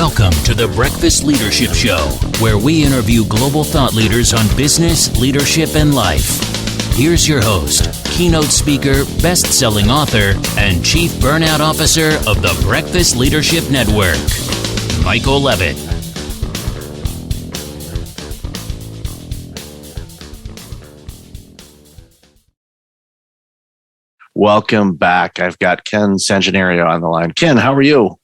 Welcome to the Breakfast Leadership Show, where we interview global thought leaders on business, leadership, and life. Here's your host, keynote speaker, best-selling author, and chief burnout officer of the Breakfast Leadership Network, Michael Levitt. Welcome back. I've got Ken Sanginario on the line. Ken, how are you?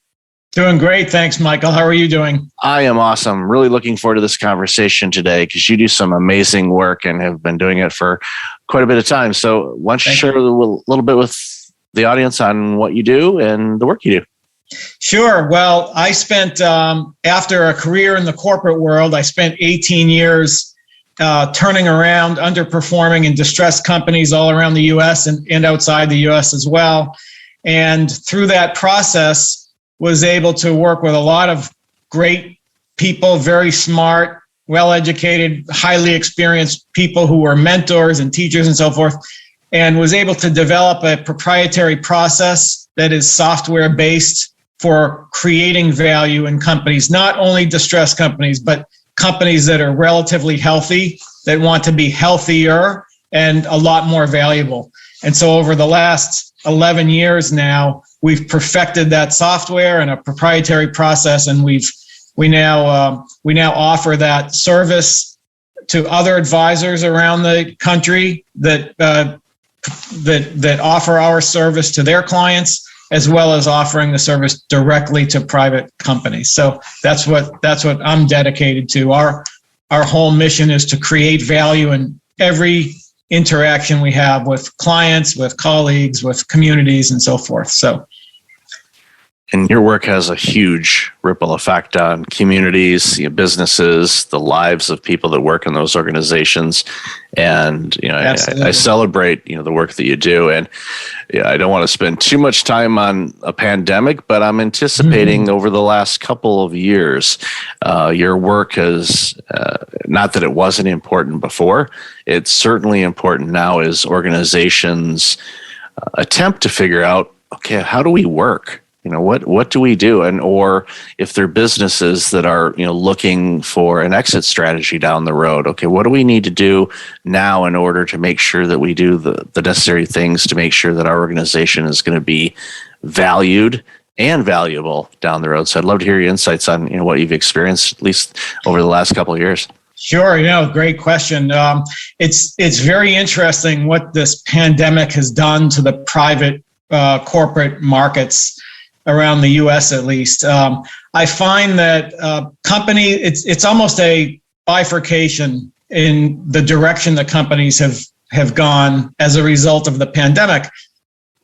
Doing great. Thanks, Michael. How are you doing? I am awesome. Really looking forward to this conversation today because you do some amazing work and have been doing it for quite a bit of time. So why don't you share a little bit with the audience on what you do and the work you do? Sure. Well, I spent, after a career in the corporate world, I spent 18 years turning around underperforming and distressed companies all around the U.S. and outside the U.S. as well. And through that process, was able to work with a lot of great people, very smart, well-educated, highly experienced people who were mentors and teachers and so forth, and was able to develop a proprietary process that is software-based for creating value in companies, not only distressed companies, but companies that are relatively healthy, that want to be healthier and a lot more valuable. And so over the last 11 years now, we've perfected that software and a proprietary process, and we now offer that service to other advisors around the country that offer our service to their clients, as well as offering the service directly to private companies. So that's what I'm dedicated to. Our whole mission is to create value in every interaction we have with clients, with colleagues, with communities, and so forth. And your work has a huge ripple effect on communities, businesses, the lives of people that work in those organizations. And I celebrate the work that you do. And I don't want to spend too much time on a pandemic, but I'm anticipating over the last couple of years, your work has, not that it wasn't important before, it's certainly important now as organizations attempt to figure out, okay, how do we work? What do we do? And or if they're businesses that are, looking for an exit strategy down the road, okay, what do we need to do now in order to make sure that we do the necessary things to make sure that our organization is going to be valued and valuable down the road? So I'd love to hear your insights on, what you've experienced, at least over the last couple of years. Sure. Great question. It's very interesting what this pandemic has done to the private corporate markets around the U.S. at least. I find that it's almost a bifurcation in the direction that companies have gone as a result of the pandemic.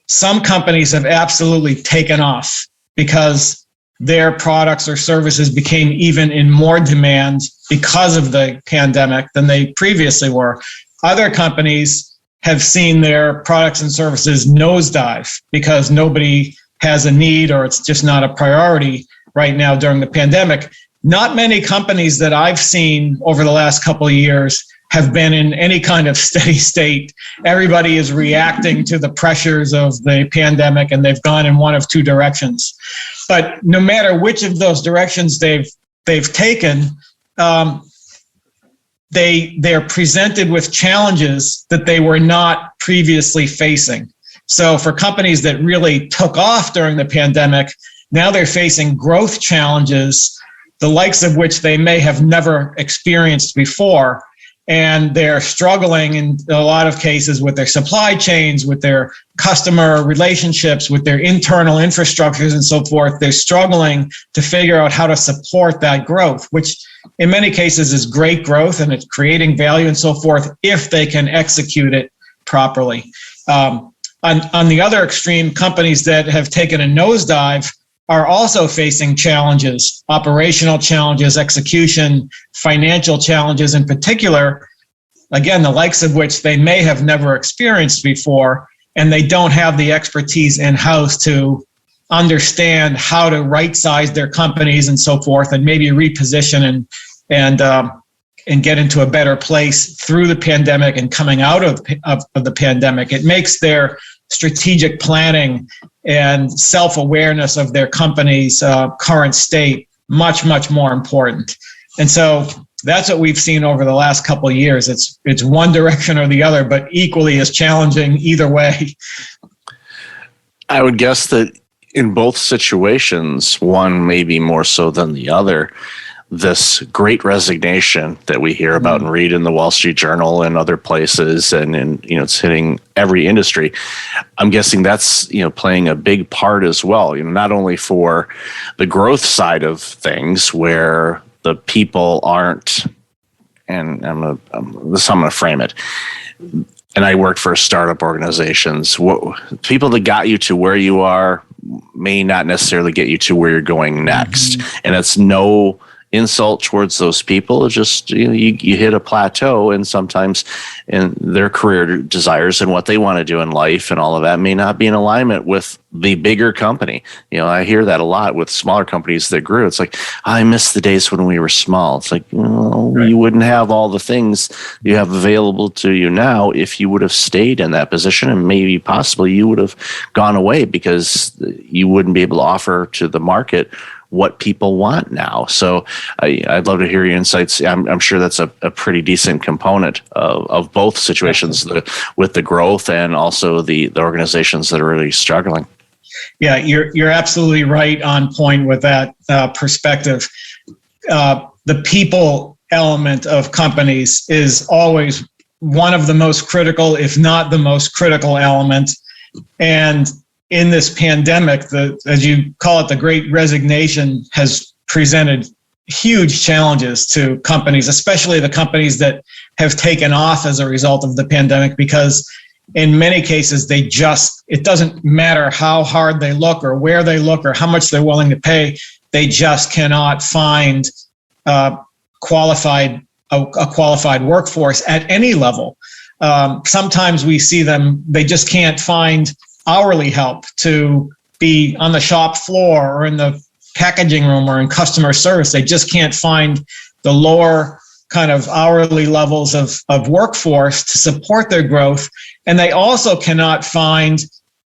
Some companies have absolutely taken off because their products or services became even in more demand because of the pandemic than they previously were. Other companies have seen their products and services nosedive because nobody has a need or it's just not a priority right now during the pandemic. Not many companies that I've seen over the last couple of years have been in any kind of steady state. Everybody is reacting to the pressures of the pandemic, and they've gone in one of two directions. But no matter which of those directions they've taken, they're presented with challenges that they were not previously facing. So for companies that really took off during the pandemic, now they're facing growth challenges, the likes of which they may have never experienced before. And they're struggling in a lot of cases with their supply chains, with their customer relationships, with their internal infrastructures and so forth. They're struggling to figure out how to support that growth, which in many cases is great growth and it's creating value and so forth if they can execute it properly. On the other extreme, companies that have taken a nosedive are also facing challenges, operational challenges, execution, financial challenges in particular, again, the likes of which they may have never experienced before, and they don't have the expertise in-house to understand how to right-size their companies and so forth, and maybe reposition and get into a better place through the pandemic and coming out of the pandemic. It makes their strategic planning and self-awareness of their company's current state much, much more important. And so that's what we've seen over the last couple of years. It's one direction or the other, but equally as challenging either way. I would guess that in both situations, one maybe more so than the other, this great resignation that we hear about and read in the Wall Street Journal and other places, and it's hitting every industry. I'm guessing that's playing a big part as well. Not only for the growth side of things, where the people aren't, and I'm gonna frame it. And I worked for startup organizations. People that got you to where you are may not necessarily get you to where you're going next, and it's no insult towards those people. It's just you hit a plateau, and sometimes in their career desires and what they want to do in life and all of that may not be in alignment with the bigger company. I hear that a lot with smaller companies that grew. It's like, I miss the days when we were small. It's like, right. You wouldn't have all the things you have available to you now if you would have stayed in that position, and maybe possibly you would have gone away because you wouldn't be able to offer to the market what people want now. So I'd love to hear your insights. I'm sure that's a pretty decent component of both situations, with the growth and also the organizations that are really struggling. Yeah, you're absolutely right on point with that perspective. The people element of companies is always one of the most critical, if not the most critical element. And in this pandemic, as you call it, the Great Resignation has presented huge challenges to companies, especially the companies that have taken off as a result of the pandemic, because in many cases, it doesn't matter how hard they look or where they look or how much they're willing to pay, they just cannot find a qualified workforce at any level. Sometimes we see they just can't find hourly help to be on the shop floor or in the packaging room or in customer service. They just can't find the lower kind of hourly levels of workforce to support their growth. And they also cannot find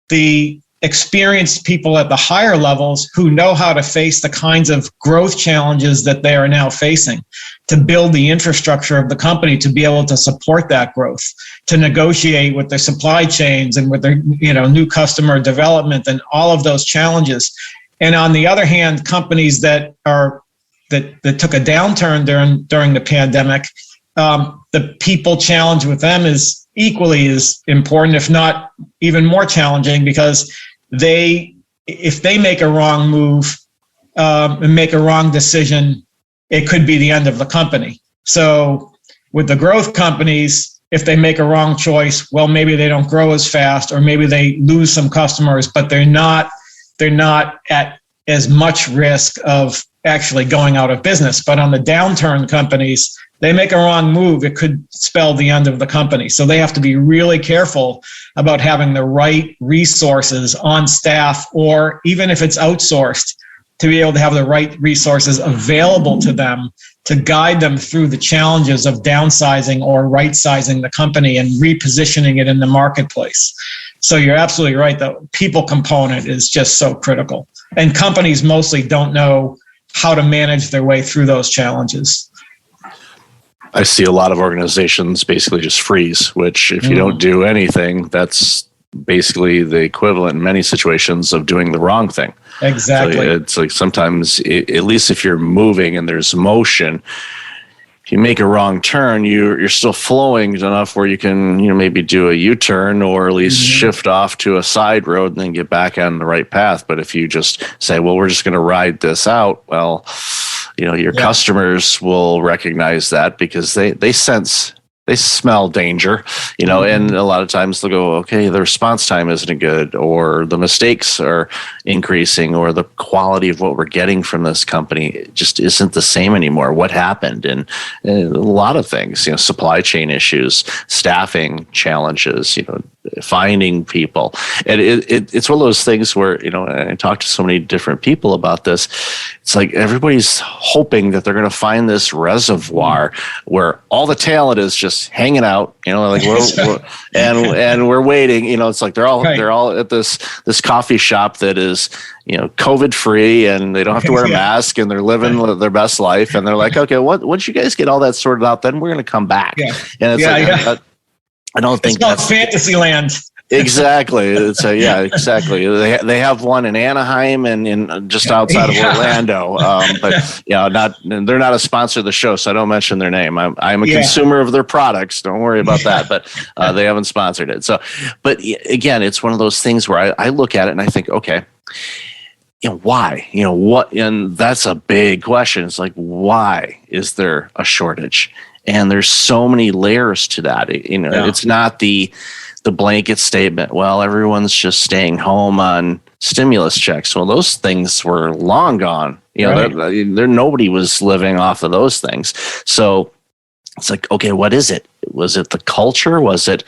the experienced people at the higher levels who know how to face the kinds of growth challenges that they are now facing, to build the infrastructure of the company to be able to support that growth, to negotiate with their supply chains and with their new customer development and all of those challenges. And on the other hand, companies that took a downturn during the pandemic, the people challenge with them is equally as important, if not even more challenging, because if they make a wrong move and make a wrong decision, it could be the end of the company. So with the growth companies, if they make a wrong choice, well, maybe they don't grow as fast, or maybe they lose some customers, but they're not at as much risk of actually going out of business. But on the downturn companies, they make a wrong move, it could spell the end of the company. So they have to be really careful about having the right resources on staff, or even if it's outsourced, to be able to have the right resources available to them to guide them through the challenges of downsizing or right-sizing the company and repositioning it in the marketplace. So you're absolutely right. The people component is just so critical. And companies mostly don't know how to manage their way through those challenges. I see a lot of organizations basically just freeze, which if you don't do anything, that's basically the equivalent in many situations of doing the wrong thing. Exactly. So it's like sometimes, at least if you're moving and there's motion, if you make a wrong turn, you're still flowing enough where you can maybe do a U-turn, or at least shift off to a side road and then get back on the right path. But if you just say, well, we're just going to ride this out, well, your customers will recognize that because they smell danger, and a lot of times they'll go, okay, the response time isn't good, or the mistakes are increasing, or the quality of what we're getting from this company just isn't the same anymore. What happened? And a lot of things, supply chain issues, staffing challenges, finding people. And it's one of those things where, I talk to so many different people about this. It's like everybody's hoping that they're going to find this reservoir where all the talent is just hanging out, like we're waiting, it's like they're all at this coffee shop that is, COVID free, and they don't have to wear a mask, and they're living their best life. And they're like, okay, once you guys get all that sorted out, then we're going to come back. Yeah. And it's I don't think that's fantasy land. Exactly. Exactly. They have one in Anaheim and in just outside of Orlando. But they're not a sponsor of the show, so I don't mention their name. I'm a consumer of their products. Don't worry about that. But they haven't sponsored it. So, but again, it's one of those things where I look at it and I think, okay, why? What? And that's a big question. It's like, why is there a shortage? And there's so many layers to that. It's not the blanket statement. Well, everyone's just staying home on stimulus checks. Well, those things were long gone. Nobody was living off of those things. So it's like, okay, what is it? Was it the culture? Was it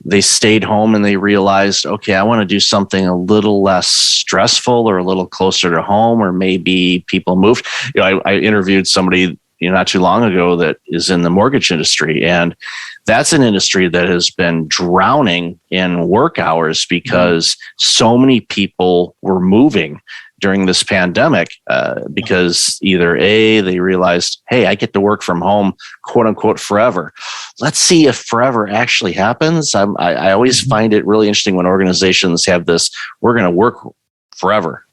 they stayed home and they realized, okay, I want to do something a little less stressful or a little closer to home, or maybe people moved. I interviewed somebody not too long ago that is in the mortgage industry, and that's an industry that has been drowning in work hours because so many people were moving during this pandemic because either they realized, hey, I get to work from home, quote unquote, forever. Let's see if forever actually happens. I always find it really interesting when organizations have this, we're going to work forever.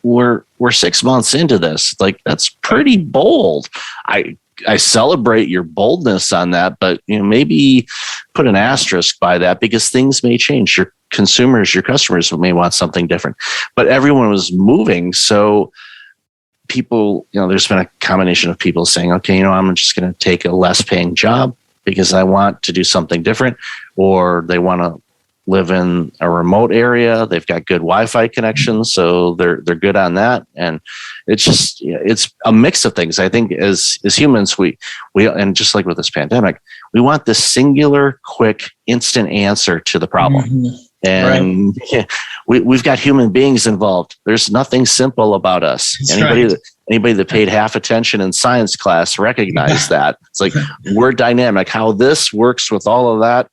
We're 6 months into this. Like, that's pretty bold. I celebrate your boldness on that, but maybe put an asterisk by that, because things may change. Your consumers, your customers may want something different. But everyone was moving, so people, there's been a combination of people saying, okay, I'm just going to take a less paying job because I want to do something different, or they want to live in a remote area. They've got good Wi-Fi connections, so they're good on that. And it's just, it's a mix of things. I think as humans, we and just like with this pandemic, we want this singular, quick, instant answer to the problem. Mm-hmm. And we've got human beings involved. There's nothing simple about us. Anybody that paid half attention in science class recognized that. It's like, we're dynamic. How this works with all of that,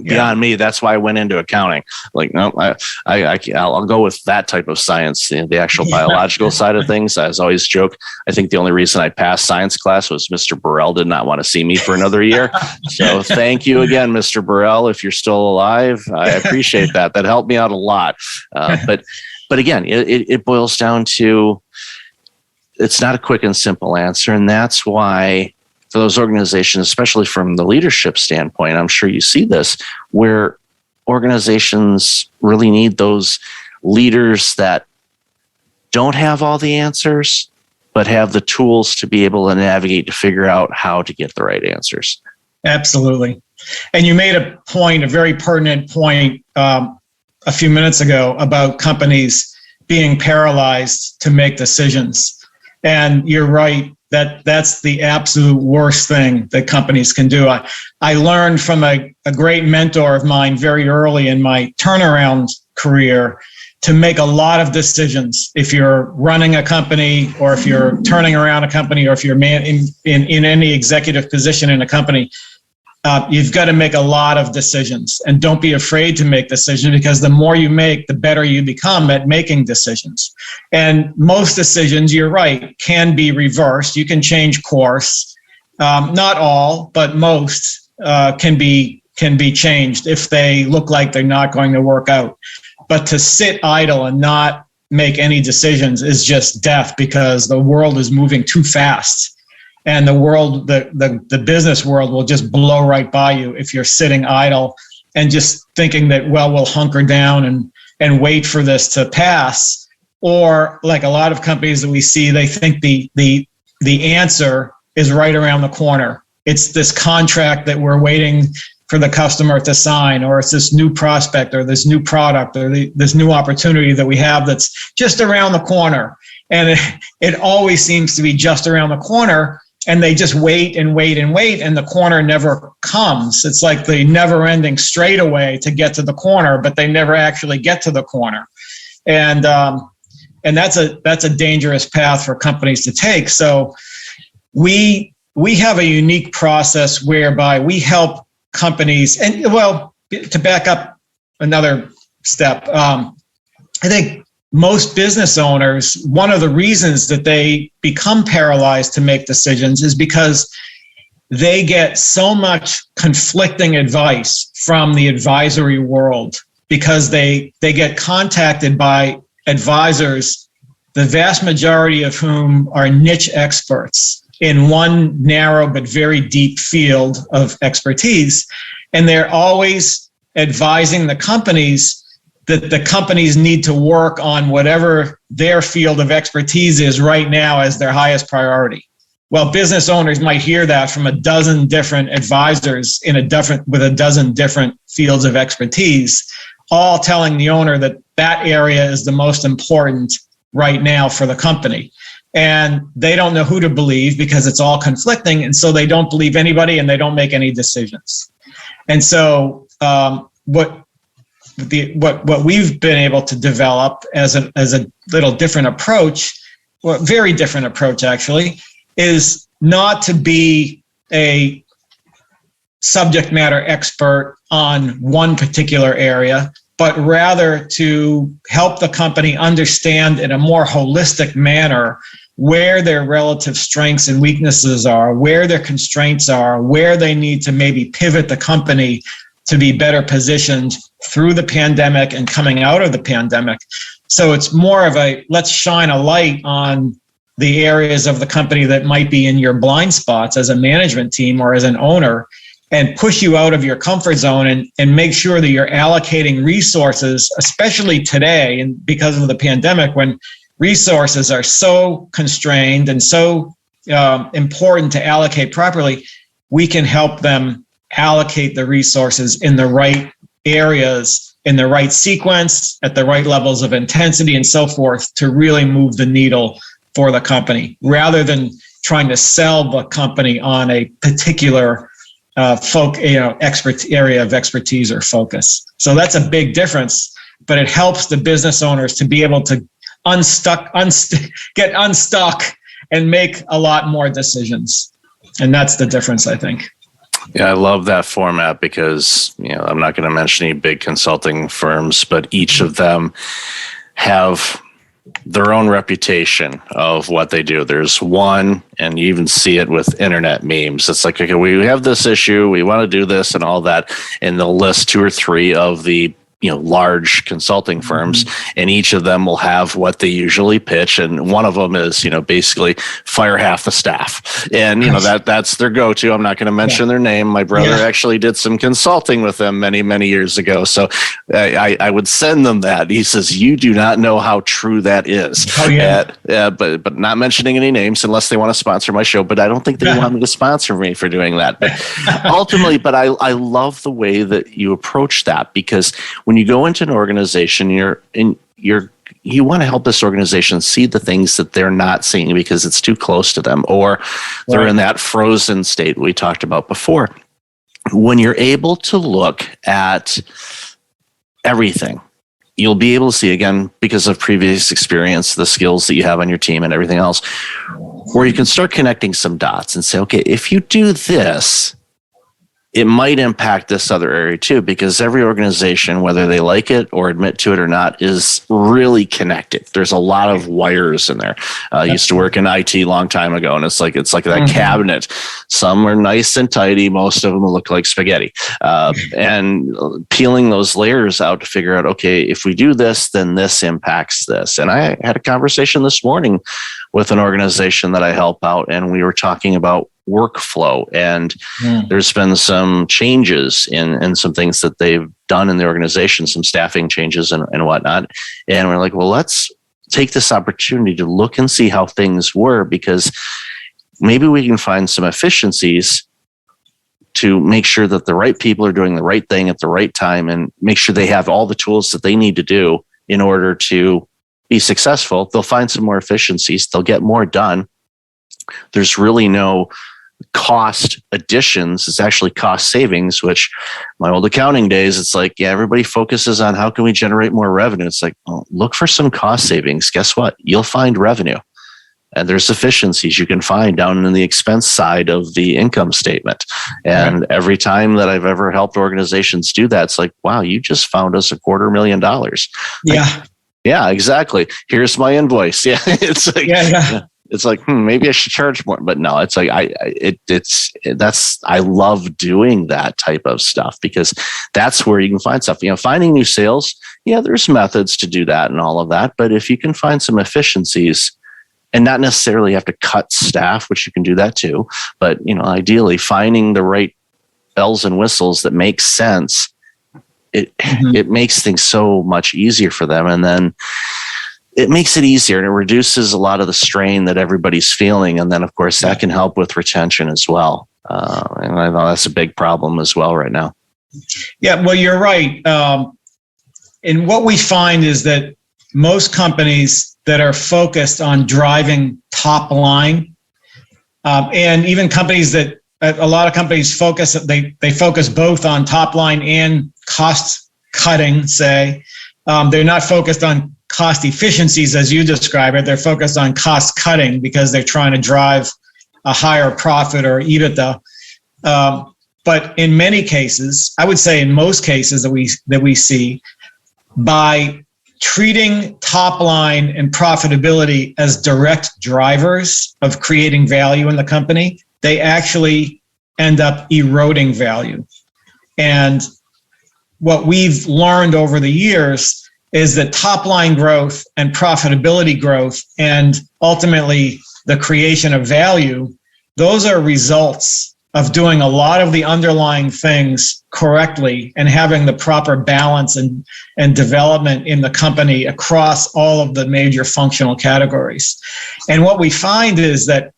beyond me. That's why I went into accounting. Like, no, I'll go with that type of science, the actual biological side of things. I always joke, I think the only reason I passed science class was Mr. Burrell did not want to see me for another year. So thank you again, Mr. Burrell, if you're still alive. I appreciate that. That helped me out a lot. But again, it boils down to, it's not a quick and simple answer. And that's why for those organizations, especially from the leadership standpoint, I'm sure you see this, where organizations really need those leaders that don't have all the answers, but have the tools to be able to navigate, to figure out how to get the right answers. Absolutely. And you made a point, a very pertinent point a few minutes ago about companies being paralyzed to make decisions. And you're right. That's the absolute worst thing that companies can do. I learned from a great mentor of mine very early in my turnaround career to make a lot of decisions. If you're running a company, or if you're turning around a company, or if you're in any executive position in a company, you've got to make a lot of decisions. And don't be afraid to make decisions, because the more you make, the better you become at making decisions. And most decisions, you're right, can be reversed. You can change course. Not all, but most can be changed if they look like they're not going to work out. But to sit idle and not make any decisions is just death, because the world is moving too fast. And the world, the business world will just blow right by you if you're sitting idle and just thinking that, well, we'll hunker down and wait for this to pass. Or like a lot of companies that we see, they think the answer is right around the corner. It's this contract that we're waiting for the customer to sign, or it's this new prospect, or this new product, or this new opportunity that we have that's just around the corner. And it always seems to be just around the corner. and they just wait and wait and wait, and the corner never comes. It's like the never-ending straightaway to get to the corner, but they never actually get to the corner. And that's a dangerous path for companies to take. So we have a unique process whereby we help companies, and well, to back up another step, I think most business owners, one of the reasons that they become paralyzed to make decisions is because they get so much conflicting advice from the advisory world, because they get contacted by advisors, the vast majority of whom are niche experts in one narrow but very deep field of expertise. And they're always advising the companies that the companies need to work on whatever their field of expertise is right now as their highest priority. Well, business owners might hear that from a dozen different advisors with a dozen different fields of expertise, all telling the owner that that area is the most important right now for the company. And they don't know who to believe because it's all conflicting. And so they don't believe anybody and they don't make any decisions. And so what we've been able to develop as a little different approach, well, very different approach actually, is not to be a subject matter expert on one particular area, but rather to help the company understand in a more holistic manner where their relative strengths and weaknesses are, where their constraints are, where they need to maybe pivot the company to be better positioned through the pandemic and coming out of the pandemic. So it's more of a, let's shine a light on the areas of the company that might be in your blind spots as a management team or as an owner, and push you out of your comfort zone and make sure that you're allocating resources, especially today, and because of the pandemic, when resources are so constrained and so important to allocate properly, we can help them allocate the resources in the right areas, in the right sequence, at the right levels of intensity and so forth, to really move the needle for the company, rather than trying to sell the company on a particular area of expertise or focus. So that's a big difference, but it helps the business owners to be able to get unstuck and make a lot more decisions. And that's the difference, I think. Yeah, I love that format because, I'm not going to mention any big consulting firms, but each of them have their own reputation of what they do. There's one, and you even see it with internet memes. It's like, okay, we have this issue, we want to do this and all that, and they'll list 2 or 3 of the large consulting firms, and each of them will have what they usually pitch. And one of them is, basically fire half the staff. And, that's their go-to. I'm not going to mention their name. My brother actually did some consulting with them many, many years ago. So I would send them that. He says, you do not know how true that is. Oh, yeah. But not mentioning any names unless they want to sponsor my show. But I don't think they want me to sponsor me for doing that. But ultimately, I love the way that you approach that, because when you go into an organization, you want to help this organization see the things that they're not seeing because it's too close to them, or they're in that frozen state we talked about before. When you're able to look at everything, you'll be able to see, again, because of previous experience, the skills that you have on your team and everything else, where you can start connecting some dots and say, okay, if you do this, it might impact this other area too, because every organization, whether they like it or admit to it or not, is really connected. There's a lot of wires in there. I used to work in IT a long time ago, and it's like that cabinet. Some are nice and tidy. Most of them look like spaghetti. And peeling those layers out to figure out, okay, if we do this, then this impacts this. And I had a conversation this morning with an organization that I help out, and we were talking about workflow, and there's been some changes in some things that they've done in the organization, some staffing changes and whatnot. And we're like, well, let's take this opportunity to look and see how things were, because maybe we can find some efficiencies to make sure that the right people are doing the right thing at the right time, and make sure they have all the tools that they need to do in order to be successful. They'll find some more efficiencies. They'll get more done. there's really no cost additions. It's actually cost savings, which my old accounting days, it's like, yeah, everybody focuses on how can we generate more revenue. It's like, oh, look for some cost savings. Guess what? You'll find revenue. And there's efficiencies you can find down in the expense side of the income statement. And every time that I've ever helped organizations do that, it's like, wow, you just found us $250,000. Yeah. Like, yeah, exactly. Here's my invoice. Yeah. It's like, it's like, maybe I should charge more, but no, it's like, I love doing that type of stuff because that's where you can find stuff, finding new sales. Yeah, there's methods to do that and all of that. But if you can find some efficiencies, and not necessarily have to cut staff, which you can do that too. But, ideally finding the right bells and whistles that make sense, it makes things so much easier for them. And then it makes it easier and it reduces a lot of the strain that everybody's feeling. And then, of course, that can help with retention as well. And I know that's a big problem as well right now. Yeah, well, you're right. And what we find is that most companies that are focused on driving top line, and even companies that a lot of companies focus, they focus both on top line and cost cutting, say. They're not focused on cost efficiencies as you describe it. They're focused on cost cutting because they're trying to drive a higher profit or EBITDA. But in many cases, I would say in most cases that we see, by treating top line and profitability as direct drivers of creating value in the company, they actually end up eroding value. And what we've learned over the years is that top line growth and profitability growth and ultimately the creation of value, those are results of doing a lot of the underlying things correctly and having the proper balance and development in the company across all of the major functional categories. And what we find is that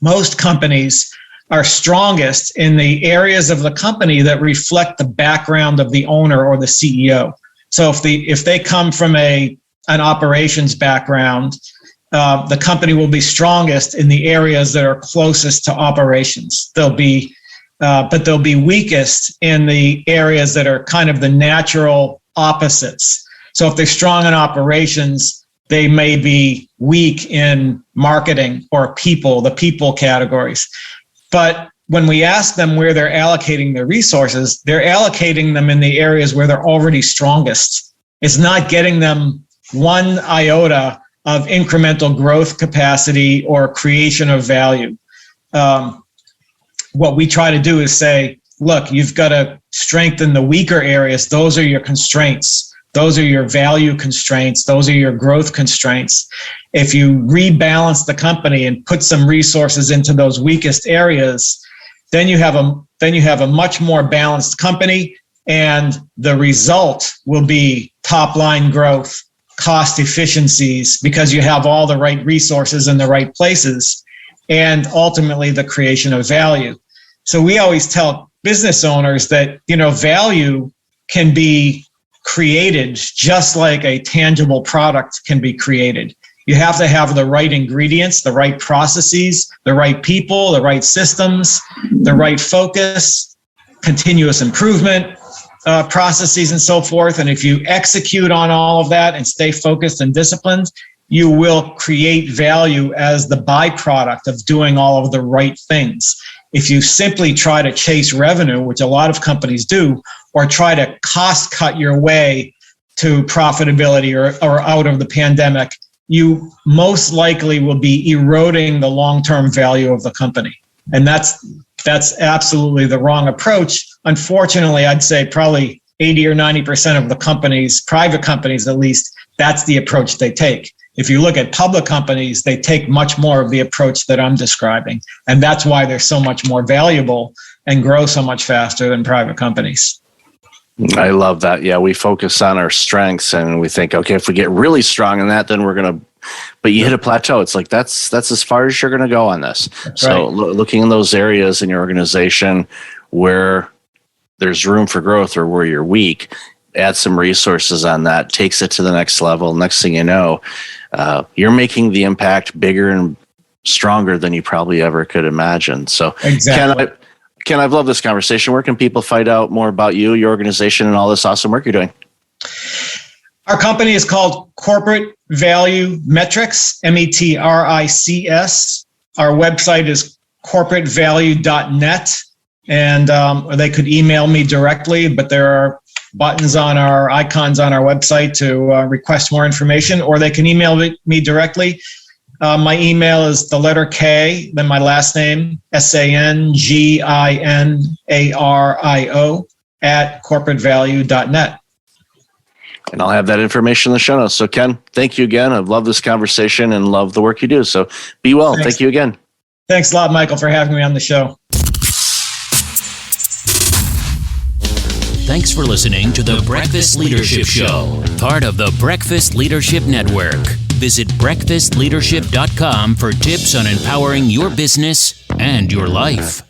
most companies are strongest in the areas of the company that reflect the background of the owner or the CEO. So if they come from an operations background, the company will be strongest in the areas that are closest to operations. But they'll be weakest in the areas that are kind of the natural opposites. So if they're strong in operations, they may be weak in marketing or the people categories. But when we ask them where they're allocating their resources, they're allocating them in the areas where they're already strongest. It's not getting them one iota of incremental growth capacity or creation of value. What we try to do is say, look, you've got to strengthen the weaker areas. Those are your constraints. Those are your value constraints. Those are your growth constraints. If you rebalance the company and put some resources into those weakest areas, then you have a much more balanced company, and the result will be top line growth, cost efficiencies, because you have all the right resources in the right places, and ultimately the creation of value. So we always tell business owners that, value can be created just like a tangible product can be created. You have to have the right ingredients, the right processes, the right people, the right systems, the right focus, continuous improvement processes, and so forth. And if you execute on all of that and stay focused and disciplined, you will create value as the byproduct of doing all of the right things. If you simply try to chase revenue, which a lot of companies do, or try to cost cut your way to profitability or out of the pandemic, you most likely will be eroding the long-term value of the company. And that's absolutely the wrong approach. Unfortunately, I'd say probably 80 or 90% of the companies, private companies at least, that's the approach they take. If you look at public companies, they take much more of the approach that I'm describing. And that's why they're so much more valuable and grow so much faster than private companies. I love that. Yeah, we focus on our strengths and we think, okay, if we get really strong in that, then we're going to, but you hit a plateau. It's like, that's as far as you're going to go on this. That's so right. Looking in those areas in your organization where there's room for growth or where you're weak, add some resources on that, takes it to the next level. Next thing you know, you're making the impact bigger and stronger than you probably ever could imagine. So exactly. Ken, I've loved this conversation. Where can people find out more about you, your organization, and all this awesome work you're doing? Our company is called Corporate Value Metrics, METRICS. Our website is corporatevalue.net, and or they could email me directly, but there are icons on our website to request more information, or they can email me directly. My email is the letter K, then my last name, SANGINARIO @corporatevalue.net. And I'll have that information in the show notes. So Ken, thank you again. I've loved this conversation and love the work you do. So be well. Thanks. Thank you again. Thanks a lot, Michael, for having me on the show. Thanks for listening to the Breakfast Leadership Show, part of the Breakfast Leadership Network. Visit breakfastleadership.com for tips on empowering your business and your life.